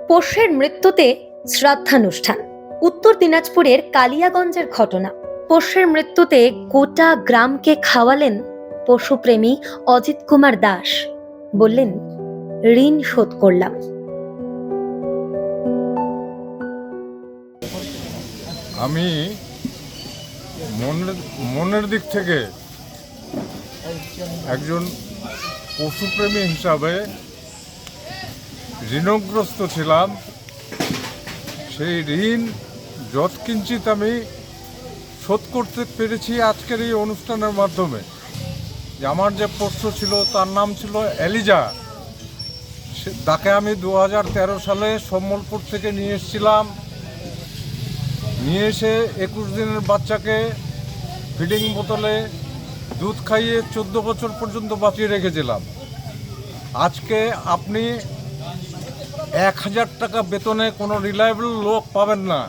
পোষ্যের মৃত্যুতে শ্রাদ্ধানুষ্ঠান। উত্তর দিনাজপুরের কালিয়াগঞ্জের ঘটনা। পোষ্যের মৃত্যুতে গোটা গ্রামকে খাওয়ালেন পশুপ্রেমী অজিত কুমার দাস। বললেন, ঋণ শোধ করলাম। আমি মনের দিক থেকে একজন পশুপ্রেমী হিসাবে ঋণগ্রস্ত ছিলাম। সেই ঋণ যৎকিঞ্চিৎ আমি শোধ করতে পেরেছি আজকের এই অনুষ্ঠানের মাধ্যমে। যে আমার যে পোষ্য ছিল তার নাম ছিল এলিজা। তাকে আমি 2013 সালে সম্বলপুর থেকে নিয়ে এসেছিলাম। নিয়ে এসে 21 দিনের বাচ্চাকে ফিডিং বোতলে দুধ খাইয়ে 14 বছর পর্যন্ত বাঁচিয়ে রেখেছিলাম। আজকে আপনি 1000 টাকা বেতনে কোনো রিলায়েবল লোক পাবেন না।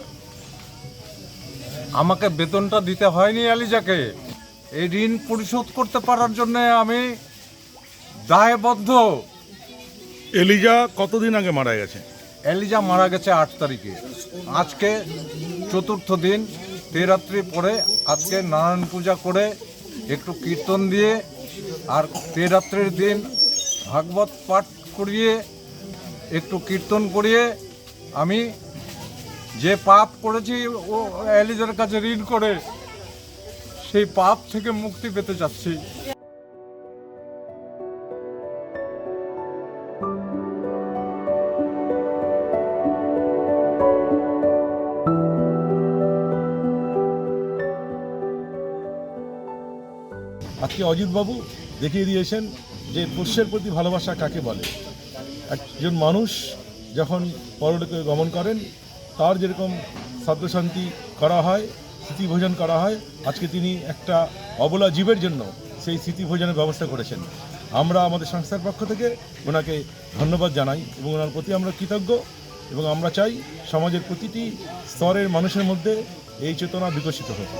আমাকে বেতনটা দিতে হয়নি এলিজাকে। এই ঋণ পরিশোধ করতে পারার জন্য আমি দায়বদ্ধ। এলিজা কতদিন আগে মারা গেছে? এলিজা মারা গেছে 8 তারিখে। আজকে চতুর্থ দিন, তেরাত্রি পরে আজকে নারায়ণ পূজা করে একটু কীর্তন দিয়ে আর তেরাত্রির দিন ভাগবত পাঠ করিয়ে একটু কীর্তন করিয়ে আমি যে পাপ করেছি ও এলিজার কাছে ঋণ করে সেই পাপ থেকে মুক্তি পেতে চাচ্ছি। আজকে অজিতবাবু দেখিয়ে দিয়েছেন যে পোষ্যের প্রতি ভালোবাসা কাকে বলে। একজন মানুষ যখন পরলোকে গমন করেন তার যেরকম শ্রাদ্ধশান্তি করা হয়, স্মৃতিভোজন করা হয়, আজকে তিনি একটা অবলা জীবের জন্য সেই স্মৃতিভোজনের ব্যবস্থা করেছেন। আমরা আমাদের সংস্থার পক্ষ থেকে ওনাকে ধন্যবাদ জানাই এবং ওনার প্রতি আমরা কৃতজ্ঞ এবং আমরা চাই সমাজের প্রতিটি স্তরের মানুষের মধ্যে এই চেতনা বিকশিত হোক।